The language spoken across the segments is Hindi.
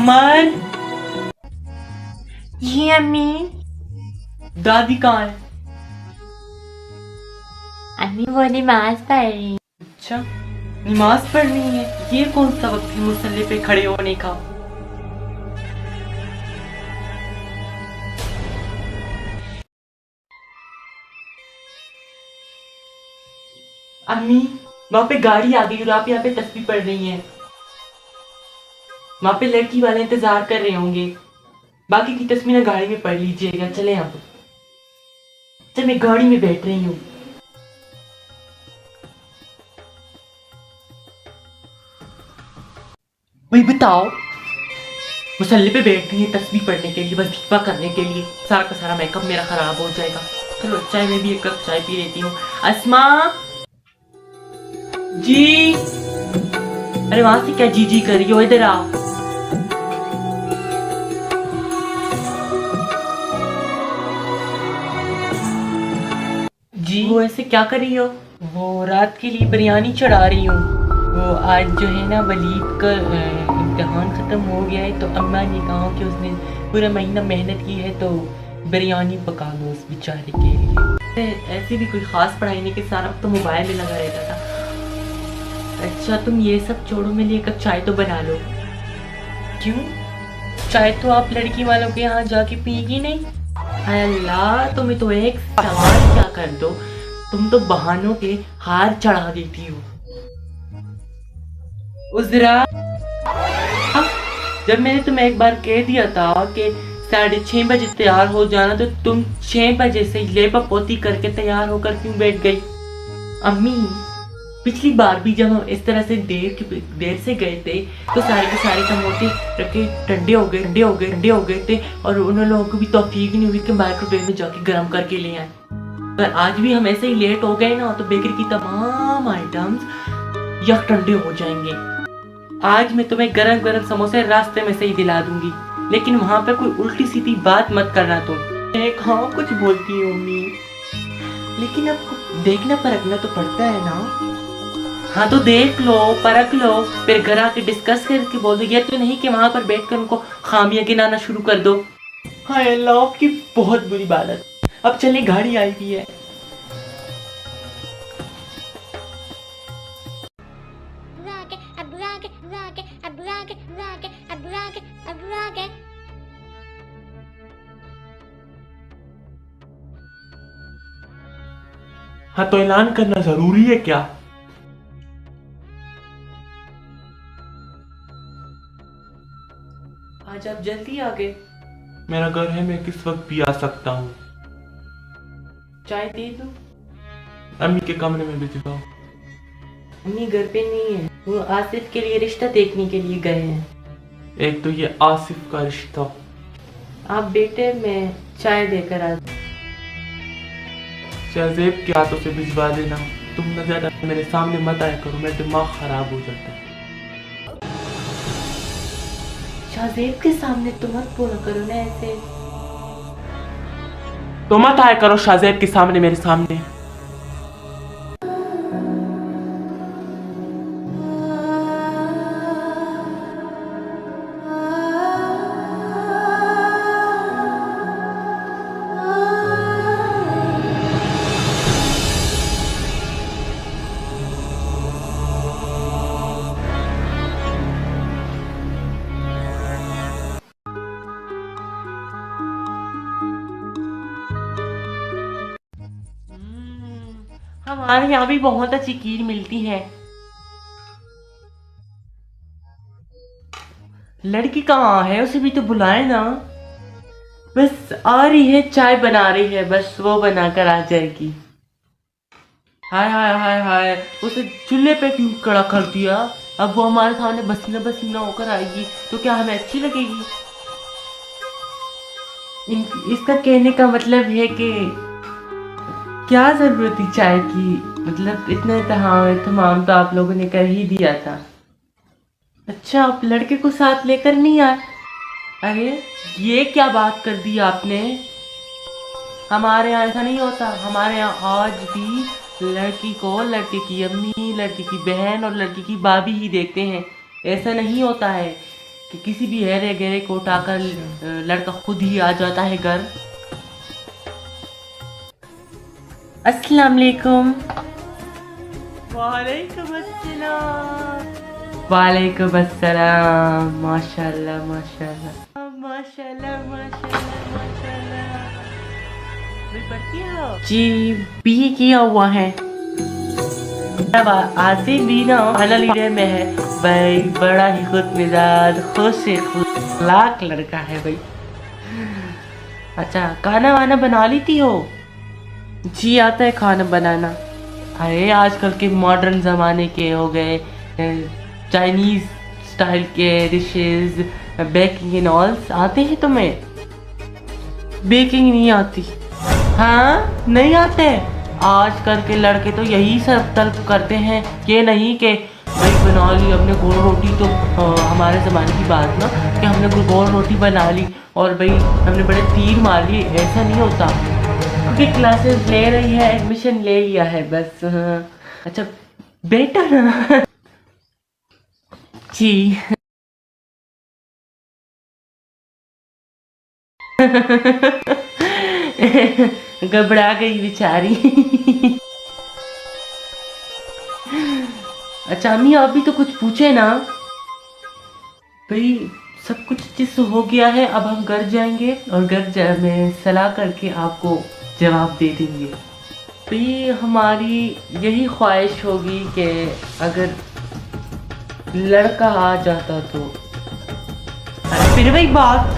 अमन। जी अम्मी। दादी कहाँ है? अम्मी वो नमाज पढ़ रही। अच्छा, नमाज पढ़नी है? ये कौन सा वक्त है मुसल्ले पे खड़े होने का? अम्मी, वहाँ पे गाड़ी आ गई और आप यहाँ पे तस्बीह पढ़ रही हैं। वहाँ पे लड़की वाले इंतजार कर रहे होंगे। बाकी की तस्वीरें गाड़ी में पढ़ लीजिएगा। चले आप। चल, मैं गाड़ी में बैठ रही हूँ। वही बताओ, मुसल्ले पे बैठ रही है तस्बीह पढ़ने के लिए, बस दीपा करने के लिए। सारा का सारा मेकअप मेरा खराब हो जाएगा। चलो चाय में भी एक कप चाय पी लेती हूँ। अस्मा जी। अरे वहां से क्या जी जी कर रही हो? इधर आओ। जी, वो ऐसे क्या कर रही हो? वो रात के लिए बिरयानी चढ़ा रही हूँ। वो आज जो है ना वलीद का इम्तिहान ख़त्म हो गया है, तो अम्मा ने कहा कि उसने पूरा महीना मेहनत की है, तो बिरयानी पका दो उस बेचारे के लिए। ऐसी भी कोई ख़ास पढ़ाई नहीं कि सारा वक्त तो मोबाइल में लगा रहता था। अच्छा, तुम ये सब छोड़ो, मेरे लिए एक कप चाय तो बना लो। क्यों? चाय तो आप लड़की वालों के यहाँ जाके पिएगी नहीं? अल्लाह, तुम्हें तो एक सवाल क्या कर दो, तुम तो बहानों के हार चढ़ा देती हो। उजरा, जब मैंने तुम्हें एक बार कह दिया था कि 6:30 बजे तैयार हो जाना, तो तुम 6 बजे से लेपा पोती करके तैयार होकर क्यों बैठ गई? अम्मी, पिछली बार भी जब हम इस तरह से देर से गए थे, तो सारे के सारे टमाटे रखे ठंडे हो गए थे, और उन लोगों को भी तौफीक नहीं हुई कि माइक्रोवेव में जाके गर्म करके ले आए। पर आज भी हम ऐसे ही लेट हो गए ना, तो बेकरी की तमाम आइटम्स यक ठंडे हो जाएंगे। आज मैं तुम्हें गरम गरम समोसे रास्ते में से ही दिला दूंगी, लेकिन वहां पर कोई उल्टी सीधी बात मत करना तुम। हाँ, कुछ बोलती हूँ अम्मी, लेकिन अब देखना परखना तो पड़ता है ना। हाँ तो देख लो, परख लो, फिर घर आके डिस्कस करके बोल दो। ये तो नहीं कि वहां पर बैठकर उनको खामियां गिनाना शुरू कर दो। हाँ अल्लाह, आपकी बहुत बुरी बात। अब चले, गाड़ी आई हुई है। हाँ तो ऐलान करना जरूरी है क्या? आज आप जल्दी आ गए। मेरा घर है, मैं किस वक्त भी आ सकता हूँ। चाय दे दो। अम्मी के कमरे में भिजवाओ। अम्मी घर पे नहीं है, वो आसिफ के लिए रिश्ता देखने के लिए गए हैं। एक तो ये आसिफ का रिश्ता। आप बेटे, मैं चाय देकर आ। शहजेब के हाथों से भिजवा देना। तुम न ज्यादा मेरे सामने मत आया करो, मेरा दिमाग खराब हो जाता है। शाहजेब के सामने तो मत बोला करो ना ऐसे। तो मत आया करो शाहजेब के सामने, मेरे सामने। हमारे यहाँ भी बहुत अच्छी खीर मिलती है। लड़की कहाँ है? उसे भी तो बुलाए ना। बस आ रही है, चाय बना रही है, बस वो बनाकर आ जाएगी। हाय हाय हाय हाय, उसे चूल्हे पे क्यों खड़ा कर दिया? अब वो हमारे सामने पसीना पसीना होकर आएगी तो क्या हमें अच्छी लगेगी? इसका कहने का मतलब है कि क्या जरूरत थी चाय की? मतलब इतना तमाम तो आप लोगों ने कर ही दिया था। अच्छा, आप लड़के को साथ लेकर नहीं आए? अरे ये क्या बात कर दी आपने? हमारे यहाँ ऐसा नहीं होता। हमारे यहाँ आज भी लड़की को लड़के की अम्मी, लड़के की बहन और लड़की की भाभी ही देखते हैं। ऐसा नहीं होता है। कि किसी भी हेरे गेरे को उठाकर लड़का खुद ही आ जाता है घर। अस्सलाम वालेकुम। वालेकुम अस्सलाम। वालेकुम अस्सलाम। माशाल्लाह माशाल्लाह माशाल्लाह माशाल्लाह माशाल्लाह। मैं पढ़ती हो? जी बीए किया हुआ है। अब आसिफ भी ना खाना लीडर में है भाई, बड़ा ही खुद मिजाज खुश लाख लड़का है भाई। अच्छा खाना वाना बना लेती हो? जी आता है खाना बनाना। अरे आजकल के मॉडर्न ज़माने के हो गए चाइनीज़ स्टाइल के डिशेस, बेकिंग एंड ऑल आते हैं तुम्हें? बेकिंग नहीं आती? हाँ नहीं आते। आजकल के लड़के तो यही सब तलब करते हैं, ये नहीं कि भाई बना ली हमने गोल रोटी। तो हमारे ज़माने की बात ना कि हमने गोल रोटी बना ली और भाई हमने बड़े तीर मार लिए, ऐसा नहीं होता। क्योंकि क्लासेस ले रही है, एडमिशन ले लिया है बस। अच्छा बेटा ना जी घबरा गई बेचारी। अच्छा अम्मी आप भी तो कुछ पूछे ना भाई। सब कुछ जिस हो गया है, अब हम घर जाएंगे और में सलाह करके आपको जवाब दे देंगे। भाई हमारी यही ख्वाहिश होगी कि अगर लड़का आ जाता तो। फिर वही बात,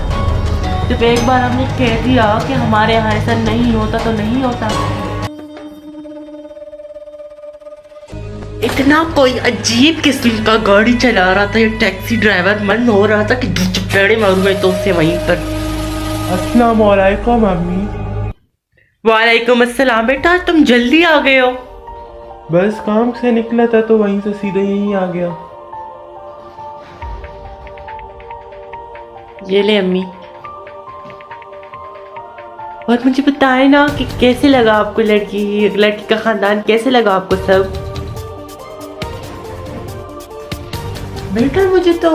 जब एक बार हमने कह दिया कि हमारे यहाँ ऐसा नहीं होता तो नहीं होता। इतना कोई अजीब किस्म का गाड़ी चला रहा था ये टैक्सी ड्राइवर, मन हो रहा था कि दो चपेड़े मारूं मैं तो उससे वहीं पर। अस्सलाम वालेकुम अम्मी। वालेकुम अस्सलाम। बेटा आज तुम जल्दी आ गए हो? बस काम से निकला था तो वहीं से सीधे यहीं आ गया। ये ले अम्मी। और मुझे बताए ना कि कैसे लगा आपको लड़की का खानदान कैसे लगा आपको सब? बेटा मुझे तो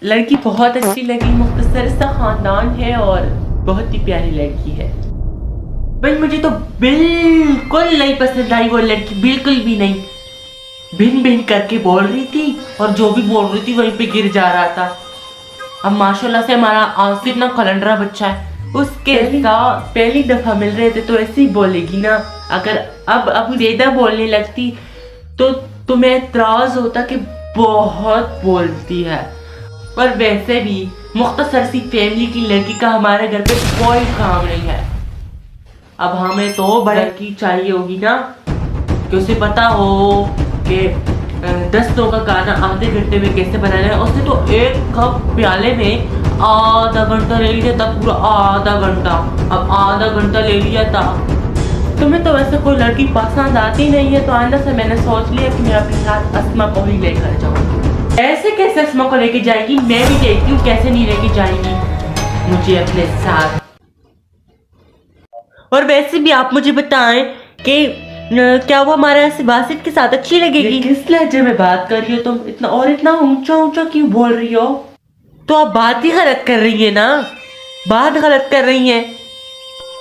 लड़की बहुत अच्छी लगी, मुख्तसर सा खानदान है और बहुत ही प्यारी लड़की है। भाई मुझे तो बिल्कुल नहीं पसंद आई वो लड़की, बिल्कुल भी नहीं। भिन भिन करके बोल रही थी और जो भी बोल रही थी वहीं पे गिर जा रहा था। अब माशाल्लाह से हमारा आसिफ ना कलंडरा बच्चा है, उसके साथ पहली दफा मिल रहे थे तो ऐसे ही बोलेगी ना। अगर अब रेदा बोलने लगती तो तुम्हें एतराज होता कि बहुत बोलती है। पर वैसे भी मुख्तसर सी फैमिली की लड़की का हमारे घर पे कोई काम नहीं है। अब हमें तो बड़े की चाहिए होगी ना कि उसे पता हो कि 10 लोगों का गाना आधे घंटे में कैसे बनाना है। उसने तो एक कप प्याले में आधा घंटा ले लिया था, पूरा आधा घंटा। अब आधा घंटा ले लिया था। तुम्हें तो वैसे कोई लड़की पसंद आती नहीं है तो आइंदा से मैंने सोच लिया कि मैं अपने साथ अस्मा को ही लेकर जाऊंगी। ऐसे कैसे अस्मा को लेके जाएगी? मैं भी देखती हूँ कैसे नहीं लेके जाएंगी मुझे अपने साथ। और वैसे भी आप मुझे बताएं कि क्या वो हमारे यहाँ से बासित के साथ अच्छी लगेगी? किस लहजे में बात कर रही हो तुम? इतना ऊंचा ऊंचा क्यों बोल रही हो? तो आप बात ही गलत कर रही है ना, बात गलत कर रही हैं।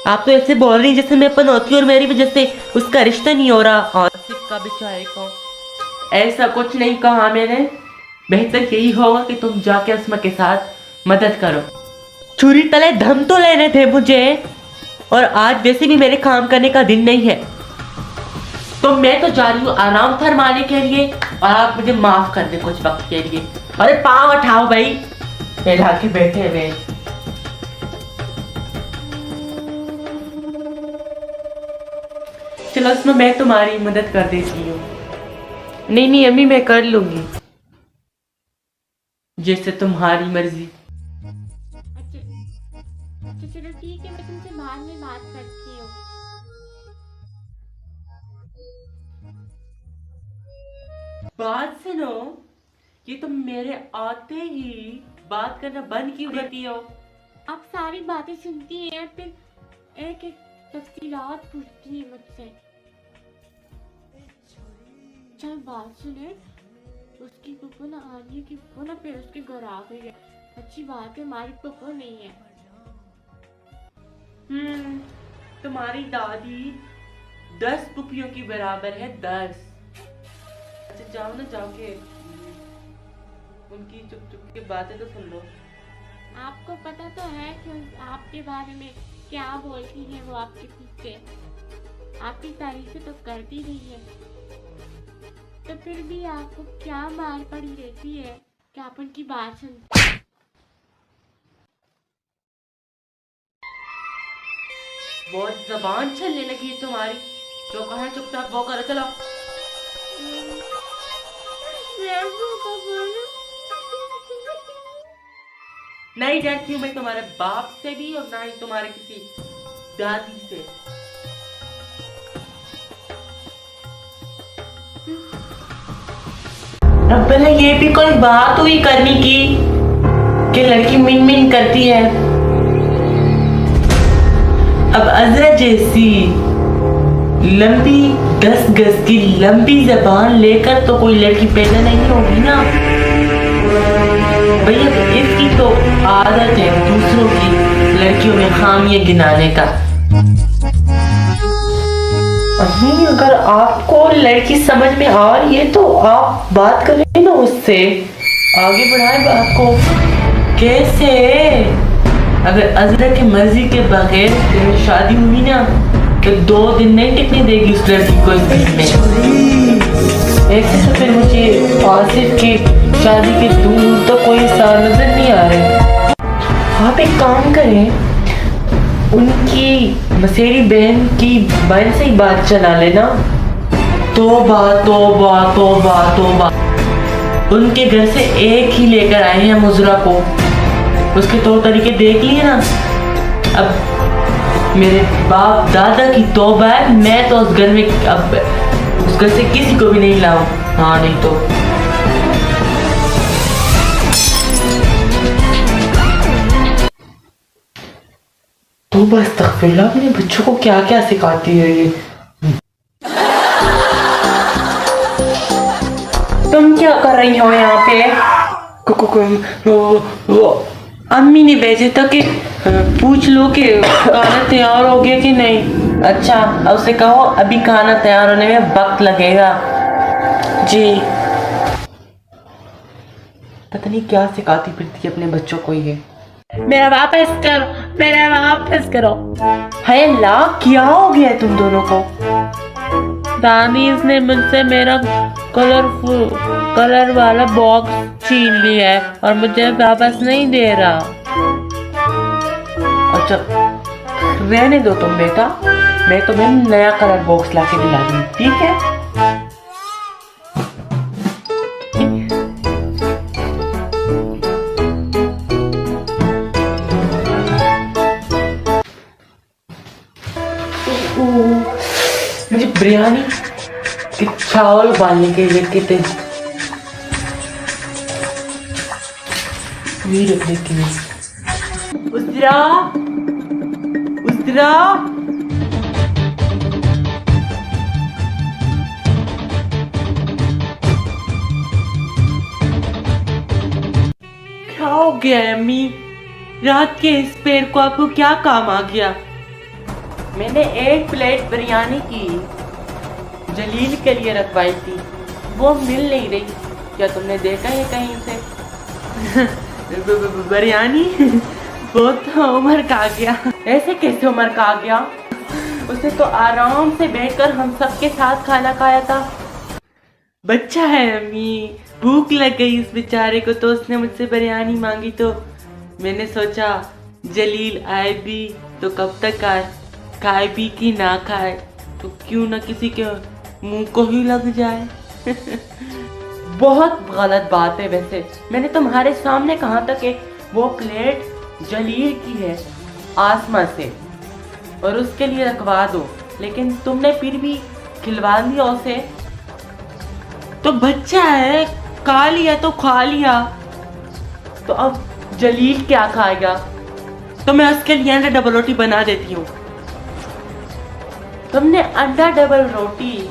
आप तो ऐसे बोल रही हैं जैसे मैं पनौती और मेरी वजह से उसका रिश्ता नहीं हो रहा। आसिफ का बेचारे को ऐसा कुछ नहीं कहा मैंने। बेहतर यही होगा कि तुम जाके अस्मा के साथ मदद करो। छुरी तले धम तो लेने थे मुझे, और आज वैसे भी मेरे काम करने का दिन नहीं है तो मैं तो जा रही हूँ आराम फरमाने के लिए। और आप मुझे माफ कर दे कुछ वक्त के लिए। अरे पाँव उठाओ भाई, फैला के बैठे हुए। चलो उसमें मैं तुम्हारी मदद कर देती हूँ। नहीं नहीं अम्मी मैं कर लूंगी, जैसे तुम्हारी मर्जी। अच्छा चलो ठीक है, मैं तुमसे बाद में बात करती हूँ। बात सुनो, ये तुम मेरे आते ही बात करना बंद क्यों करती हो? आप सारी बातें सुनती हैं और फिर एक एक तफसीलात पूछती है मुझसे। चल बात सुने, उसकी फूफो ना आनी की फूफो ना फिर उसके घर आ गई है अच्छी बात है, हमारी पप्पो नहीं है। तुम्हारी दादी 10 पुपियों की बराबर है, 10। अच्छा जाओ ना, जाके उनकी चुप चुप की बातें तो सुन लो। आपको पता तो है कि आपके बारे में क्या बोलती है वो आपके पीछे। आपकी तारीफें तो करती रही है, तो फिर भी आपको क्या मार पड़ी रहती है कि आप उनकी बात सुनते। बहुत जबान चलने लगी है तुम्हारी। जो कहा है चुपचाप वो करो, चलो। नहीं डरती हूँ मैं तुम्हारे बाप से भी, और ना ही तुम्हारे किसी दादी से। अब पहले ये भी कोई बात हुई करने की कि लड़की मिन मिन करती है। अब अजरा जैसी लंबी 10 गज की लंबी जबान लेकर तो कोई लड़की पैदा नहीं होगी ना भैया। इसकी तो आदत है दूसरों की लड़कियों में खामियां गिनाने का। अगर आपको लड़की समझ में आ रही है तो आप बात करें ना उससे, आगे बढ़ाएं बात को। कैसे? अगर अजरा की मर्जी के बगैर तेरी शादी हुई ना तो 2 दिन नहीं टिकने देगी उस लड़की को इस घर में। ऐसे तो फिर मुझे आसिफ की शादी के दूर तो कोई साल नजर नहीं आ रहे। आप एक काम करें, उनकी मसेरी बहन की बहन से ही बात चला लेना। तौबा तौबा तौबा तौबा। उनके घर से एक ही लेकर आए हैं मुजरा को, उसके तौर तरीके देख लिए ना। अब मेरे बाप दादा की तौबा है, मैं तो उस घर में अब उस घर से किसी को भी नहीं लाऊं। हाँ नहीं तो बस तकफिल्ला अपने बच्चों को क्या क्या सिखाती है ये। तुम क्या कर रही हो यहाँ पे? वो अम्मी ने भेजे था कि पूछ लो कि खाना तैयार हो गया कि नहीं। अच्छा अब उसे कहो अभी खाना तैयार होने में वक्त लगेगा। जी। पता नहीं क्या सिखाती फिरती है अपने बच्चों को ये। मेरा वापस करो, मेरा वापस करो। है ला, क्या हो गया तुम दोनों को? दादी इसने मुझसे मेरा कलर वाला बॉक्स छीन लिया है और मुझे वापस नहीं दे रहा। अच्छा रहने दो तुम बेटा, मैं तुम्हें नया कलर बॉक्स लाके दिला दूंगी, ठीक है? मुझे बिरयानी के चावल उबालने के लिए कितने उजरा उजरा क्या हो गया है अम्मी? रात के इस पैर को आपको क्या काम आ गया? मैंने 1 प्लेट बिरयानी की जलील के लिए रखवाई थी, वो मिल नहीं रही। क्या तुमने देखा है कहीं से? बिरयानी वो तो उमर का आ गया। ऐसे कैसे उमर का आ गया? उसे तो आराम से बैठकर हम सबके साथ खाना खाया था। बच्चा है अम्मी, भूख लग गई इस बेचारे को तो उसने मुझसे बिरयानी मांगी, तो मैंने सोचा जलील आए भी तो कब तक आए, खाए भी कि ना खाए तो क्यों ना किसी के मुंह को ही लग जाए। बहुत गलत बात है वैसे। मैंने तुम्हारे सामने कहा था कि वो प्लेट जलील की है आसमां से और उसके लिए रखवा दो, लेकिन तुमने फिर भी खिलवा दिया उसे। तो बच्चा है, खा लिया तो खा लिया, तो अब जलील क्या खाएगा? तो मैं उसके लिए अंडा डबल रोटी बना देती हूँ। तुमने अंडा डबल रोटी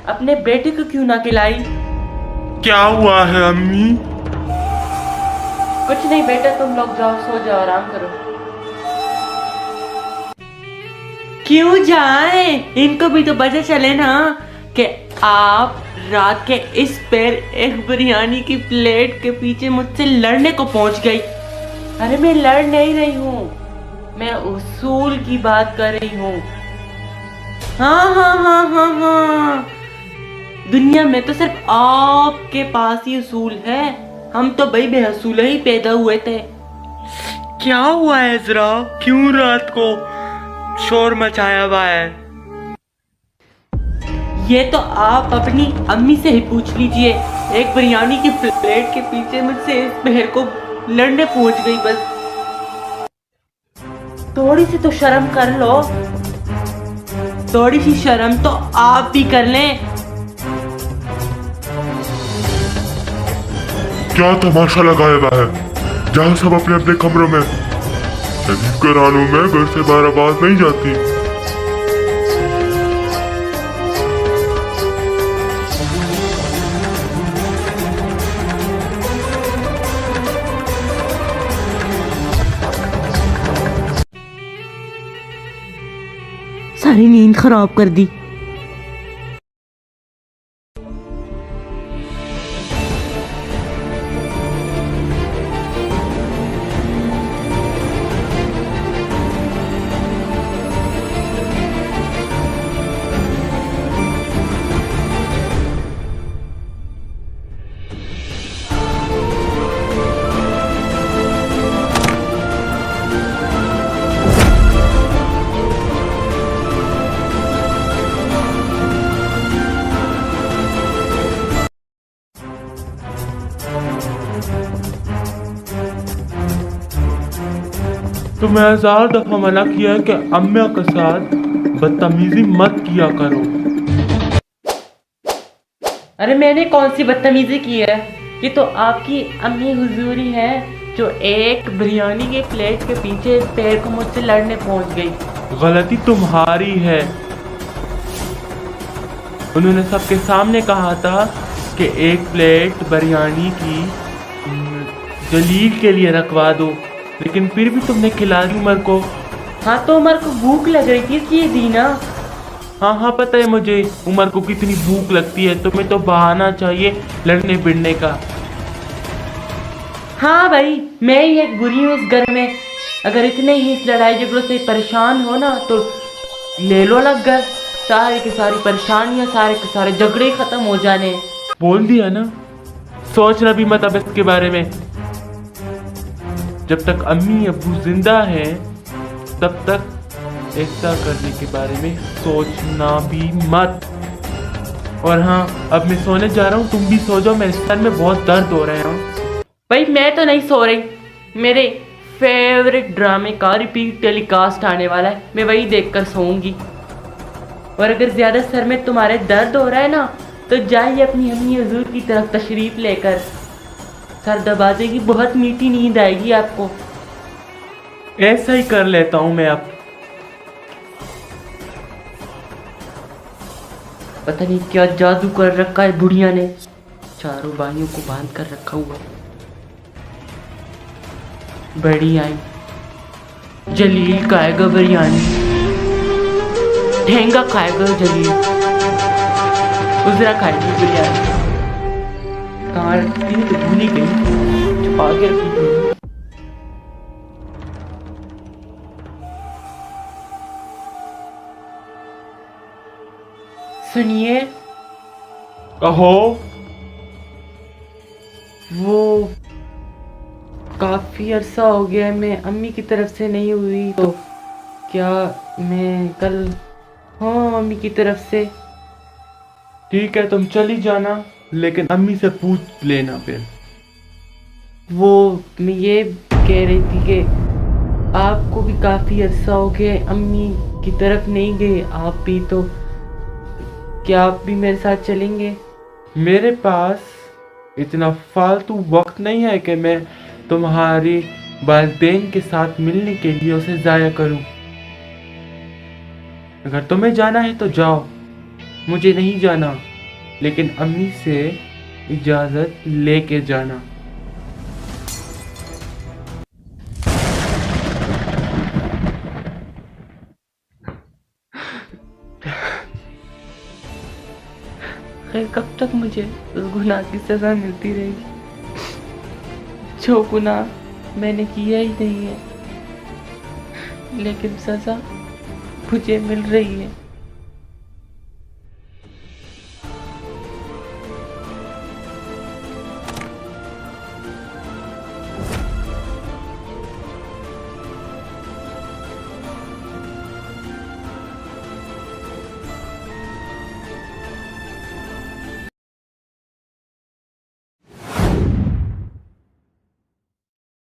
अपने बेटे को क्यों ना खिलाई? क्या हुआ है अम्मी? कुछ नहीं बेटा, तुम लोग जाओ, सो जाओ, आराम करो। क्यों जाए? इनको भी तो पता चले ना कि आप रात के इस पैर एक बिरयानी की प्लेट के पीछे मुझसे लड़ने को पहुंच गई। अरे मैं लड़ नहीं रही हूँ, मैं उसूल की बात कर रही हूँ। हाँ हाँ हाँ हाँ हाँ, दुनिया में तो सिर्फ आपके पास ही उसूल है, हम तो भाई बेअसूल ही पैदा हुए थे। क्या हुआ है जरा, क्यों रात को शोर मचाया हुआ है? ये तो आप अपनी अम्मी से ही पूछ लीजिए, एक बिरयानी की प्लेट के पीछे मुझसे इस बहर को लड़ने पहुंच गई। बस थोड़ी सी तो शर्म कर लो, थोड़ी सी शर्म तो आप भी कर लें। क्या तमाशा लगाया हुआ है? जहाँ सब अपने अपने कमरों में। नजीब करानों में घर से बाहर आवाज नहीं जाती। सारी नींद खराब कर दी। तो मैं 1000 दफा मना किया है कि अम्मा के साथ बदतमीजी मत किया करो। अरे मैंने कौन सी बदतमीजी की है? ये तो आपकी अम्मी हुजूरी है जो एक बिरयानी के प्लेट के पीछे इस पैर को मुझसे लड़ने पहुंच गई। गलती तुम्हारी है। उन्होंने सबके सामने कहा था कि एक प्लेट बिरयानी की जलील के लिए रखवा दो, लेकिन फिर भी तुमने खिला दी उमर को। हाँ तो उमर को भूख लग रही थी इसलिए दी ना। हाँ हाँ पता है मुझे उमर को कितनी भूख लगती है, तुम्हें तो बहाना चाहिए लड़ने भिड़ने का। हाँ भाई, मैं ही एक बुरी हूँ इस घर में। अगर इतने ही इस लड़ाई झगड़ों से परेशान हो ना तो ले लो अलग घर, सारे की सारी परेशानियां, सारे के सारे झगड़े खत्म हो जाने। बोल दिया ना, सोचना भी मत अब इसके बारे में। जब तक अम्मी अब्बू जिंदा हैं तब तक ऐसा करने के बारे में सोचना भी मत। और हाँ, अब मैं सोने जा रहा हूँ, तुम भी सो जाओ, मेरे सर में बहुत दर्द हो रहे हैं। भाई मैं तो नहीं सो रही, मेरे फेवरेट ड्रामे का रिपीट टेलीकास्ट आने वाला है, मैं वही देखकर सोऊंगी। और अगर ज्यादा सर में तुम्हारे दर्द हो रहा है ना तो जाइए अपनी अम्मी हुजूर की तरफ तशरीफ लेकर, सर दबा देगी, बहुत मीठी नींद आएगी आपको। ऐसा ही कर लेता हूँ मैं अब। पता नहीं क्या जादू कर रखा है बुढ़िया ने, चारों भाइयों को बांध कर रखा हुआ। बड़ी आई, जलील खाएगा बिरयानी, ठेंगा खाएगा जलील, उजरा खाएगी बिरयानी। कहाँ रखी थी तो भूल ही गई, छुपा के रखी थी। सुनिए, कहो। वो काफी अरसा हो गया मैं अम्मी की तरफ से नहीं हुई, तो क्या मैं कल हाँ अम्मी की तरफ से? ठीक है तुम चली जाना, लेकिन अम्मी से पूछ लेना फिर। वो मैं ये कह रही थी कि आपको भी काफी अरसा हो गया अम्मी की तरफ नहीं गए आप भी, तो क्या आप भी मेरे साथ चलेंगे? मेरे पास इतना फालतू वक्त नहीं है कि मैं तुम्हारी वालिदैन के साथ मिलने के लिए उसे ज़ाया करूं। अगर तुम्हें जाना है तो जाओ, मुझे नहीं जाना, लेकिन अम्मी से इजाज़त लेके जाना। आखिर कब तक मुझे उस गुनाह की सज़ा मिलती रहेगी जो गुनाह मैंने किया ही नहीं है, लेकिन सज़ा मुझे मिल रही है।